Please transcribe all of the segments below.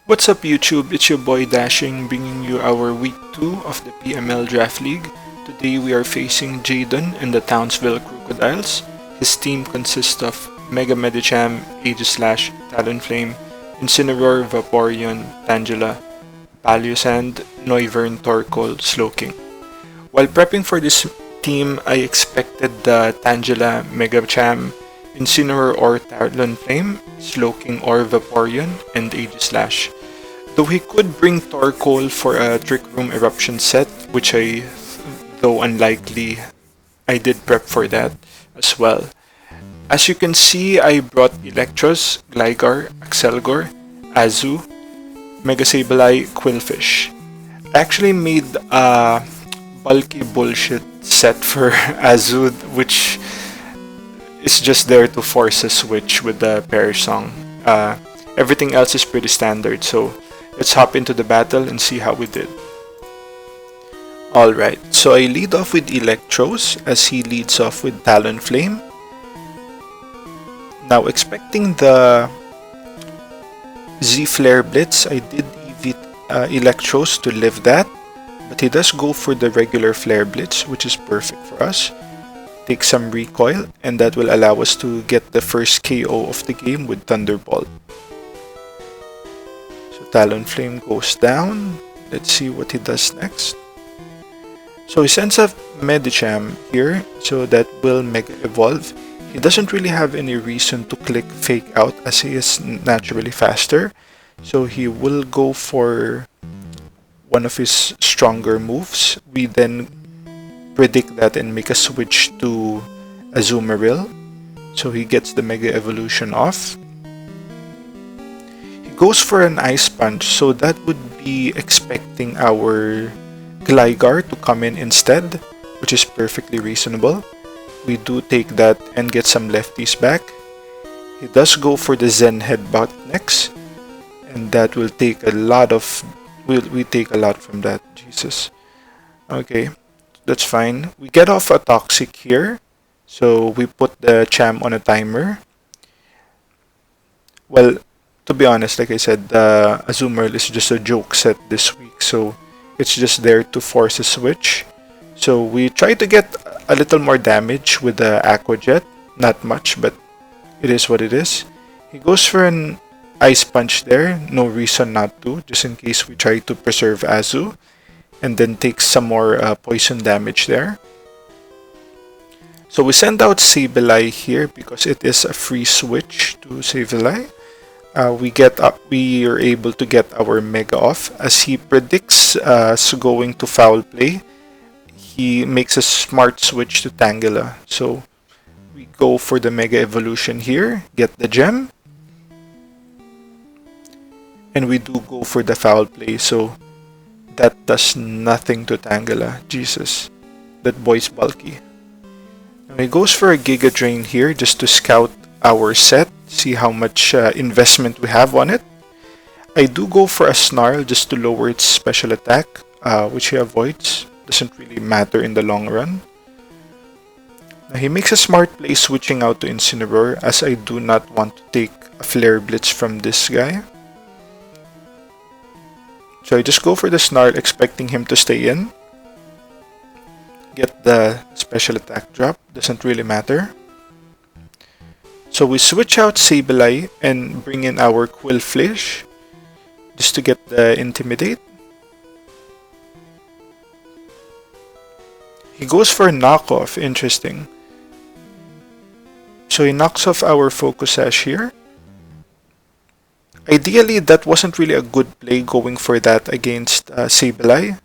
What's up YouTube, it's your boy Dashing bringing you our week 2 of the PML Draft League. Today we are facing Jaden and the Townsville Krookadiles. His team consists of Mega Medicham, Aegislash, Talonflame, Incineroar, Vaporeon, Tangela, Paleosand, Noivern, Torkoal, Slowking. While prepping for this team, I expected the Tangela, Megacham, Incineroar or Talonflame, Slowking or Vaporeon, and Aegislash. Though he could bring Torkoal for a Trick Room Eruption set, which though unlikely, I did prep for that as well. As you can see, I brought Electros, Gligar, Axelgor, Azu, Mega Sableye, Quillfish. I actually made a bulky bullshit set for Azu, which is just there to force a switch with the Perish Song. Everything else is pretty standard, so let's hop into the battle and see how we did. Alright, so I lead off with Electros as he leads off with Talonflame. Now, expecting the Z-Flare Blitz, I did EV Electros to live that, but he does go for the regular Flare Blitz, which is perfect for us. Take some recoil, and that will allow us to get the first KO of the game with Thunderbolt. So Talonflame goes down. Let's see what he does next. So he sends a Medicham here, so that will Mega Evolve. He doesn't really have any reason to click Fake Out as he is naturally faster, so he will go for one of his stronger moves. We then predict that and make a switch to Azumarill, so he gets the Mega Evolution off. He goes for an Ice Punch, so that would be expecting our Gligar to come in instead, which is perfectly reasonable. We do take that and get some lefties back. He does go for the Zen Headbutt next, and that will take a lot of... we take a lot from that, Jesus. Okay, that's fine. We get off a Toxic here, so we put the Cham on a timer. Well, to be honest, like I said, the Azumarill is just a joke set this week, so it's just there to force a switch. So we try to get a little more damage with the Aqua Jet. Not much, but it is what it is. He goes for an Ice Punch there. No reason not to, just in case we try to preserve Azu. And then take some more poison damage there. So we send out Sableye here because it is a free switch to Sableye. We are able to get our Mega off as he predicts us going to Foul Play. He makes a smart switch to Tangela. So we go for the Mega Evolution here, get the gem, and we do go for the Foul Play. So that does nothing to Tangela. Jesus, that boy's bulky. And he goes for a Giga Drain here just to scout our set, see how much investment we have on it. I do go for a Snarl just to lower its special attack, which he avoids. Doesn't really matter in the long run. Now he makes a smart play switching out to Incineroar as I do not want to take a Flare Blitz from this guy. So I just go for the Snarl expecting him to stay in. Get the special attack drop, doesn't really matter. So we switch out Sableye and bring in our Quillfish just to get the Intimidate. He goes for a knockoff, interesting. So he knocks off our Focus Sash here. Ideally, that wasn't really a good play going for that against Sableye,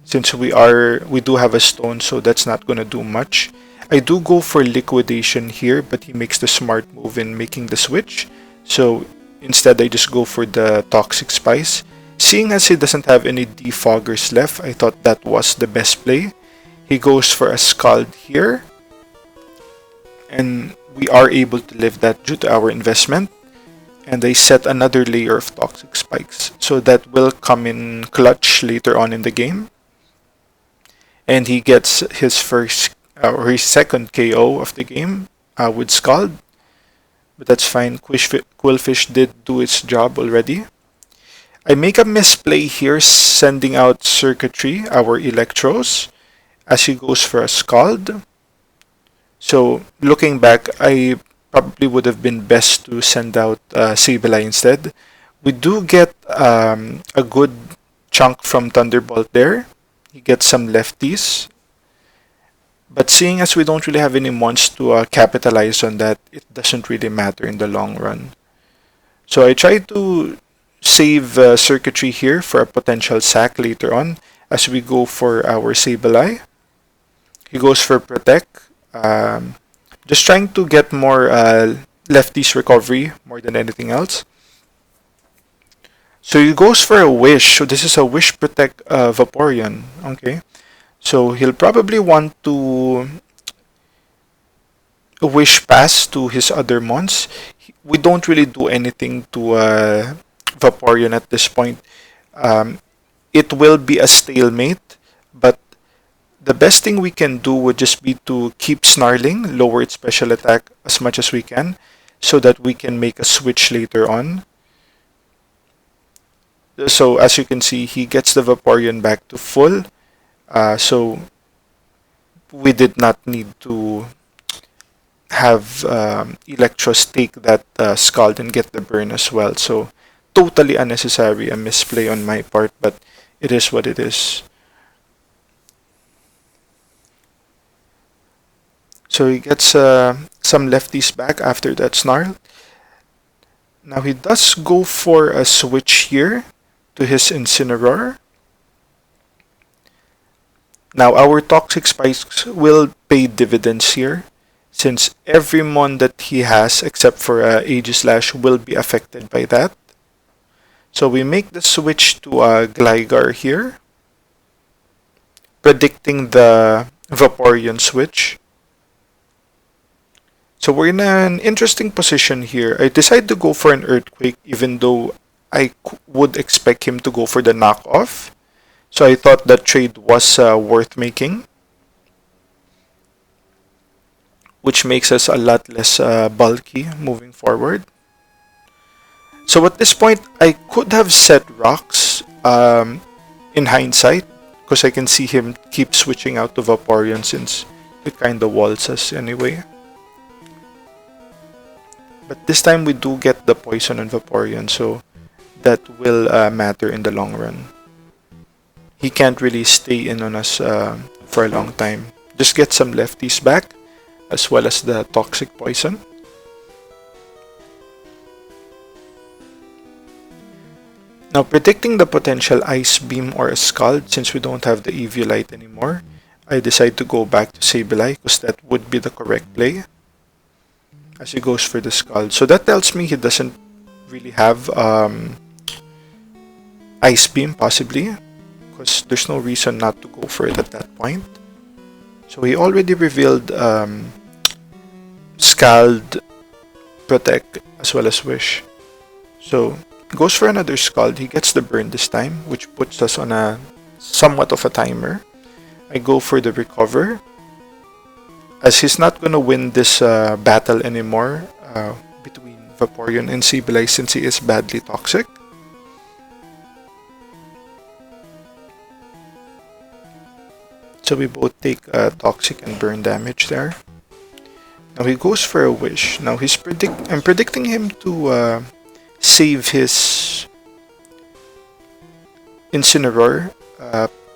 since we do have a stone, so that's not gonna do much. I do go for Liquidation here, but he makes the smart move in making the switch. So instead, I just go for the Toxic Spice. Seeing as he doesn't have any Defoggers left, I thought that was the best play. He goes for a Scald here, and we are able to live that due to our investment. And I set another layer of Toxic Spikes, so that will come in clutch later on in the game. And he gets his first or his second KO of the game with Scald. But that's fine. Quillfish did do its job already. I make a misplay here, sending out circuitry, our Electros, as he goes for a Scald. So looking back, I probably would have been best to send out Sableye instead. We do get a good chunk from Thunderbolt there. He gets some lefties. But seeing as we don't really have any mons to capitalize on that, it doesn't really matter in the long run. So I try to save circuitry here for a potential sack later on as we go for our Sableye. He goes for Protect. Just trying to get more lefties recovery more than anything else. So he goes for a Wish. So this is a Wish Protect Vaporeon. Okay. So he'll probably want to Wish Pass to his other mons. We don't really do anything to Vaporeon at this point. It will be a stalemate, but the best thing we can do would just be to keep snarling, lower its special attack as much as we can, so that we can make a switch later on. So as you can see, he gets the Vaporeon back to full. So we did not need to have Electros take that Scald and get the burn as well. So totally unnecessary, a misplay on my part, but it is what it is. So he gets some lefties back after that Snarl. Now he does go for a switch here to his Incineroar. Now our Toxic Spikes will pay dividends here, since every mon that he has except for Aegislash will be affected by that. So we make the switch to Gligar here, predicting the Vaporeon switch. So we're in an interesting position here. I decide to go for an Earthquake even though I would expect him to go for the knockoff. So I thought that trade was worth making, which makes us a lot less bulky moving forward. So at this point, I could have set rocks in hindsight, because I can see him keep switching out to Vaporeon since it kind of walls us anyway. But this time we do get the poison on Vaporeon, so that will matter in the long run. He can't really stay in on us for a long time. Just get some lefties back, as well as the toxic poison. Now, predicting the potential Ice Beam or a Scald, since we don't have the Eviolite anymore, I decide to go back to Sableye, because that would be the correct play, as he goes for the Scald. So that tells me he doesn't really have Ice Beam, possibly, because there's no reason not to go for it at that point. So he already revealed Scald, Protect, as well as Wish. So goes for another Scald. He gets the burn this time, which puts us on a somewhat of a timer. I go for the Recover, as he's not gonna win this battle anymore between Vaporeon and Sableye, since he is badly toxic. So we both take toxic and burn damage there. Now he goes for a Wish. Now I'm predicting him to save his Incineroar,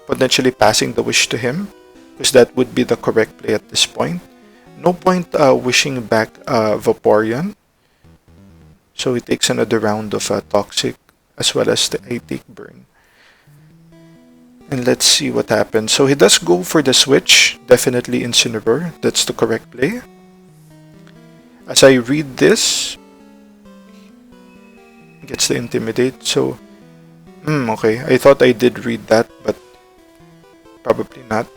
potentially passing the Wish to him, because that would be the correct play at this point. No point wishing back Vaporeon. So he takes another round of toxic, as well as the I take burn. And let's see what happens. So he does go for the switch, definitely Incineroar. That's the correct play. As I read this, gets the Intimidate. So, okay. I thought I did read that, but probably not.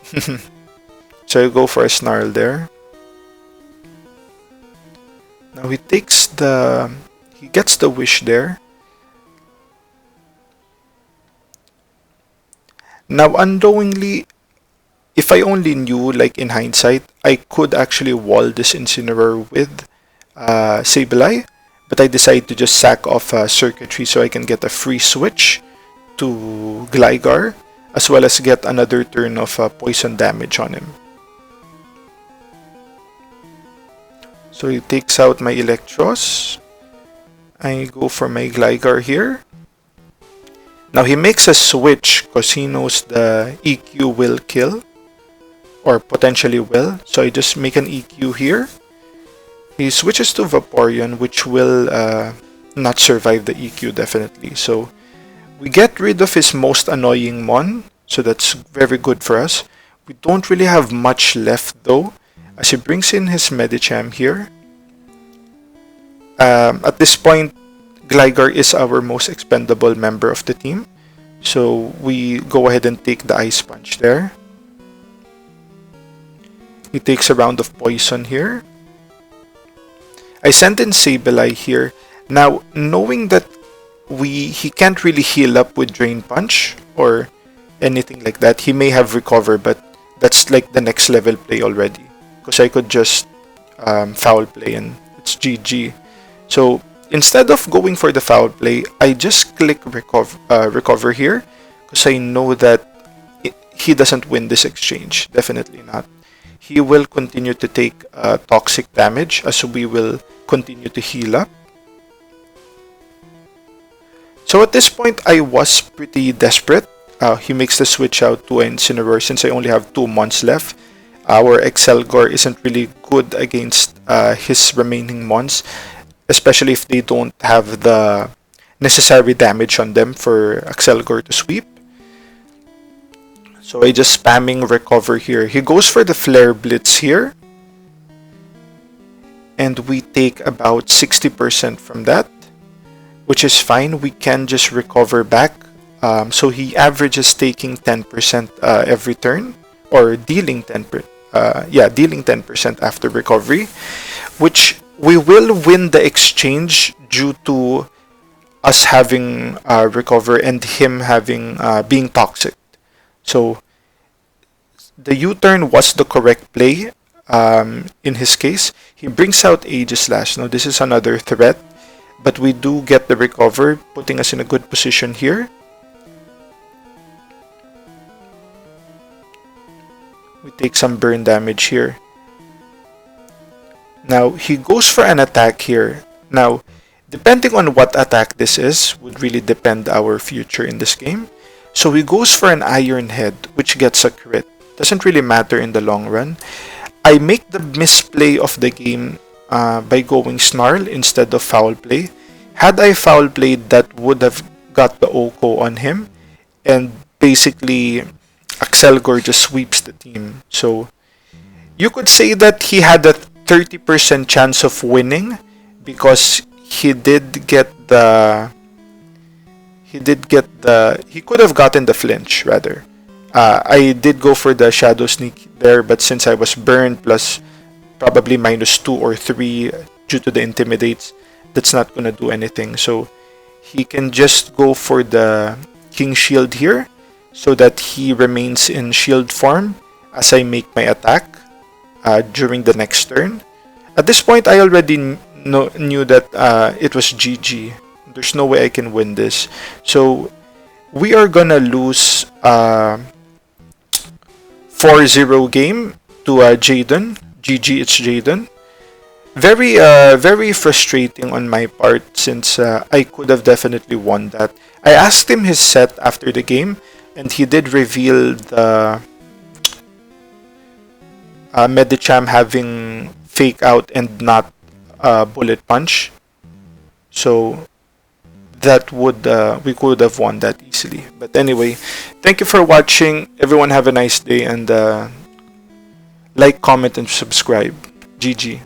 So I go for a Snarl there. Now he gets the Wish there. Now, unknowingly, if I only knew, like in hindsight, I could actually wall this Incineroar with Sableye, but I decided to just sack off circuitry so I can get a free switch to Gligar, as well as get another turn of poison damage on him. So he takes out my Electros. I go for my Gligar here. Now he makes a switch because he knows the EQ will kill, or potentially will. So I just make an EQ here. He switches to Vaporeon, which will not survive the EQ definitely. So we get rid of his most annoying Mon, so that's very good for us. We don't really have much left though, as he brings in his Medicham here. At this point, Gligar is our most expendable member of the team, so we go ahead and take the Ice Punch there. He takes a round of poison here. I send in Sableye here. Now, knowing that he can't really heal up with Drain Punch or anything like that, he may have Recover, but that's like the next level play already, because I could just Foul Play and it's GG. So instead of going for the Foul Play, I just click Recover here, because I know that he doesn't win this exchange. Definitely not. He will continue to take toxic damage as we will continue to heal up. So at this point, I was pretty desperate. He makes the switch out to Incineroar since I only have 2 Mons left. Our Excelgor isn't really good against his remaining Mons, especially if they don't have the necessary damage on them for Excelgor to sweep. So I just spamming Recover here. He goes for the Flare Blitz here. And we take about 60% from that, which is fine. We can just recover back. So he averages taking 10% every turn, or dealing 10%. Dealing 10% after recovery, which we will win the exchange due to us having Recover and him having being toxic. So the U-turn was the correct play in his case. He brings out Aegislash. Now this is another threat, but we do get the Recover, putting us in a good position here. We take some burn damage here. Now he goes for an attack here. Now, depending on what attack this is, would really depend our future in this game. So he goes for an Iron Head, which gets a crit. Doesn't really matter in the long run. I make the misplay of the game by going Snarl instead of Foul Play. Had I Foul Played, that would have got the Oko on him, and basically Excelgor just sweeps the team. So you could say that he had a 30% chance of winning, because he could have gotten the flinch rather. I did go for the Shadow Sneak there, but since I was burned plus probably -2 or 3 due to the Intimidates, that's not gonna do anything. So he can just go for the King Shield here, so that he remains in shield form as I make my attack during the next turn. At this point, I already knew that it was GG. There's no way I can win this. So we are gonna lose 4-0 game to Jaden. GG, it's Jaden. Very frustrating on my part, since I could have definitely won that. I asked him his set after the game, and he did reveal the Medicham having Fake Out and not Bullet Punch. So that would we could have won that easily. But anyway, thank you for watching. Everyone have a nice day, and like, comment, and subscribe. GG.